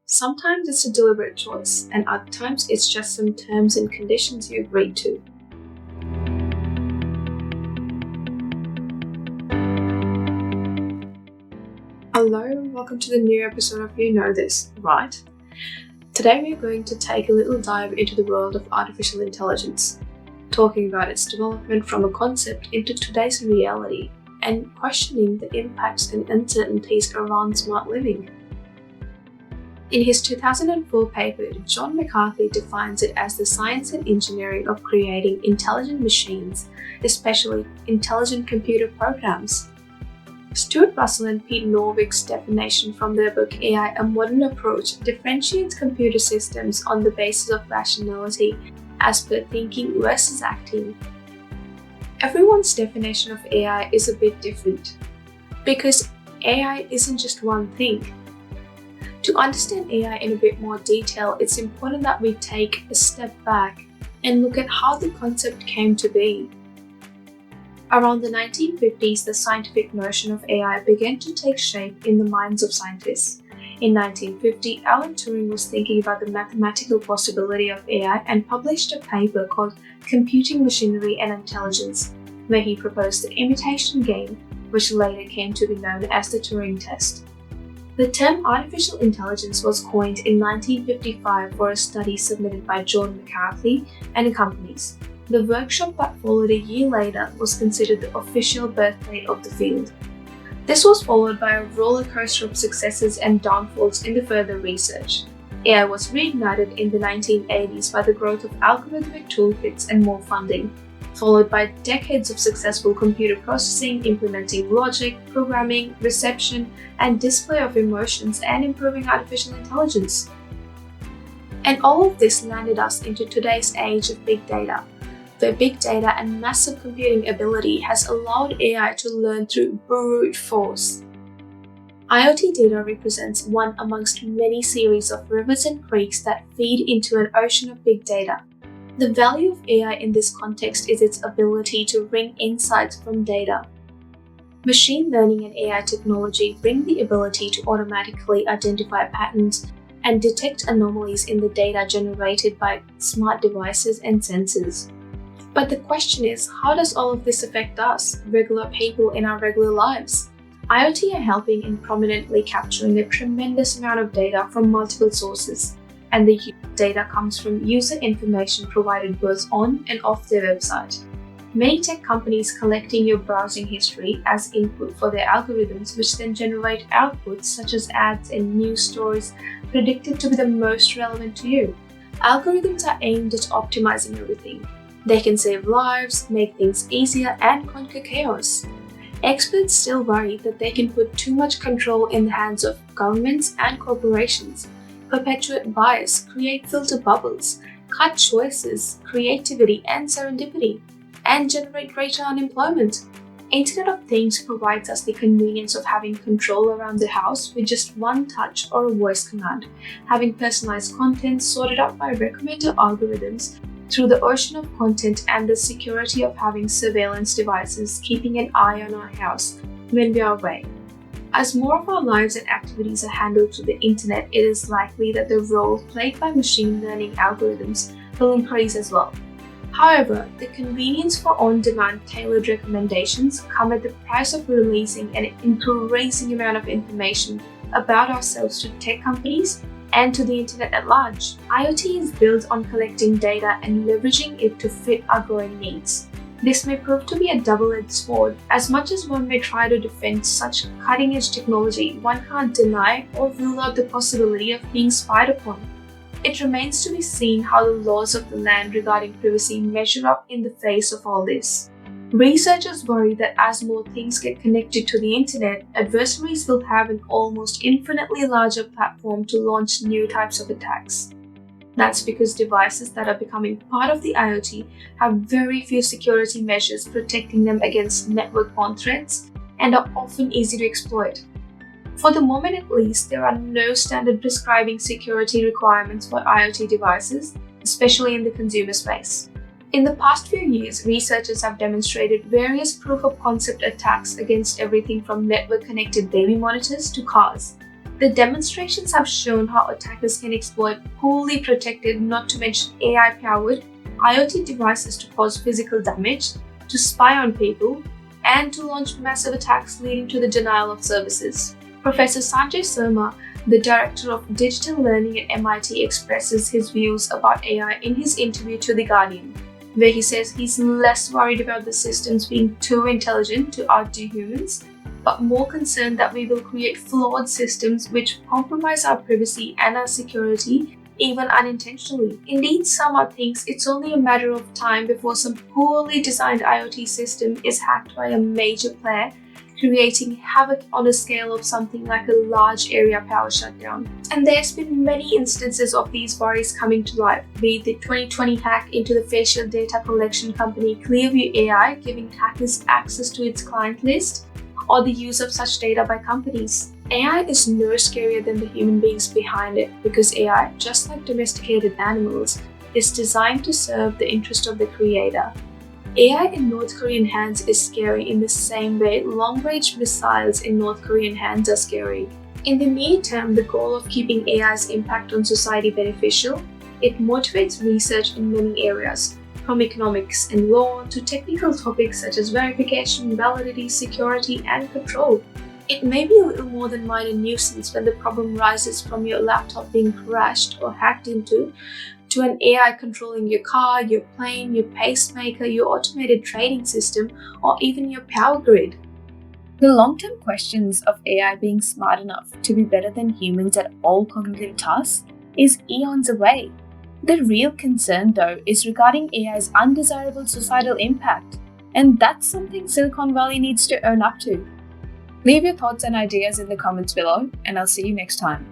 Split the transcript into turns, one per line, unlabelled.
Sometimes it's a deliberate choice, and other times it's just some terms and conditions you agreed to. Hello, welcome to the new episode of You Know This, right? Today we're going to take a little dive into the world of artificial intelligence, talking about its development from a concept into today's reality, and questioning the impacts and uncertainties around smart living. In his 2004 paper, John McCarthy defines it as the science and engineering of creating intelligent machines, especially intelligent computer programs. Stuart Russell and Pete Norvik's definition from their book AI, A Modern Approach differentiates computer systems on the basis of rationality as per thinking versus acting. Everyone's definition of AI is a bit different, because AI isn't just one thing. To understand AI in a bit more detail, it's important that we take a step back and look at how the concept came to be. Around the 1950s, the scientific notion of AI began to take shape in the minds of scientists. In 1950, Alan Turing was thinking about the mathematical possibility of AI and published a paper called Computing Machinery and Intelligence, where he proposed the imitation game, which later came to be known as the Turing test. The term artificial intelligence was coined in 1955 for a study submitted by John McCarthy and companies. The workshop that followed a year later was considered the official birthday of the field. This was followed by a roller coaster of successes and downfalls in the further research. AI was reignited in the 1980s by the growth of algorithmic toolkits and more funding, followed by decades of successful computer processing, implementing logic, programming, reception, and display of emotions, and improving artificial intelligence. And all of this landed us into today's age of big data, where big data and massive computing ability has allowed AI to learn through brute force. IoT data represents one amongst many series of rivers and creeks that feed into an ocean of big data. The value of AI in this context is its ability to wring insights from data. Machine learning and AI technology bring the ability to automatically identify patterns and detect anomalies in the data generated by smart devices and sensors. But the question is, how does all of this affect us, regular people in our regular lives? IoT are helping in prominently capturing a tremendous amount of data from multiple sources, and the data comes from user information provided both on and off their website. Many tech companies collecting your browsing history as input for their algorithms, which then generate outputs such as ads and news stories predicted to be the most relevant to you. Algorithms are aimed at optimizing everything. They can save lives, make things easier, and conquer chaos. Experts still worry that they can put too much control in the hands of governments and corporations, perpetuate bias, create filter bubbles, cut choices, creativity, and serendipity, and generate greater unemployment. Internet of Things provides us the convenience of having control around the house with just one touch or a voice command, having personalized content sorted out by recommender algorithms through the ocean of content, and the security of having surveillance devices keeping an eye on our house when we are away. As more of our lives and activities are handled through the internet, it is likely that the role played by machine learning algorithms will increase as well. However, the convenience for on-demand tailored recommendations come at the price of releasing an increasing amount of information about ourselves to tech companies and to the internet at large. IoT is built on collecting data and leveraging it to fit our growing needs. This may prove to be a double-edged sword. As much as one may try to defend such cutting-edge technology, one can't deny or rule out the possibility of being spied upon. It remains to be seen how the laws of the land regarding privacy measure up in the face of all this. Researchers worry that as more things get connected to the internet, adversaries will have an almost infinitely larger platform to launch new types of attacks. That's because devices that are becoming part of the IoT have very few security measures protecting them against network-borne threats and are often easy to exploit. For the moment at least, there are no standard prescribing security requirements for IoT devices, especially in the consumer space. In the past few years, researchers have demonstrated various proof-of-concept attacks against everything from network-connected baby monitors to cars. The demonstrations have shown how attackers can exploit poorly protected, not to mention AI-powered, IoT devices to cause physical damage, to spy on people, and to launch massive attacks leading to the denial of services. Professor Sanjay Sharma, the director of digital learning at MIT, expresses his views about AI in his interview to The Guardian, where he says he's less worried about the systems being too intelligent to outdo humans, but more concerned that we will create flawed systems which compromise our privacy and our security, even unintentionally. Indeed, Sharma thinks it's only a matter of time before some poorly designed IoT system is hacked by a major player, creating havoc on a scale of something like a large area power shutdown. And there's been many instances of these worries coming to life, be it the 2020 hack into the facial data collection company Clearview AI, giving hackers access to its client list, or the use of such data by companies. AI is no scarier than the human beings behind it, because AI, just like domesticated animals, is designed to serve the interest of the creator. AI in North Korean hands is scary in the same way long-range missiles in North Korean hands are scary. In the near term, the goal of keeping AI's impact on society beneficial, it motivates research in many areas, from economics and law to technical topics such as verification, validity, security, and control. It may be a little more than minor nuisance when the problem rises from your laptop being crashed or hacked into, to an AI controlling your car, your plane, your pacemaker, your automated trading system, or even your power grid. The long-term questions of AI being smart enough to be better than humans at all cognitive tasks is eons away. The real concern, though, is regarding AI's undesirable societal impact, and that's something Silicon Valley needs to own up to. Leave your thoughts and ideas in the comments below, and I'll see you next time.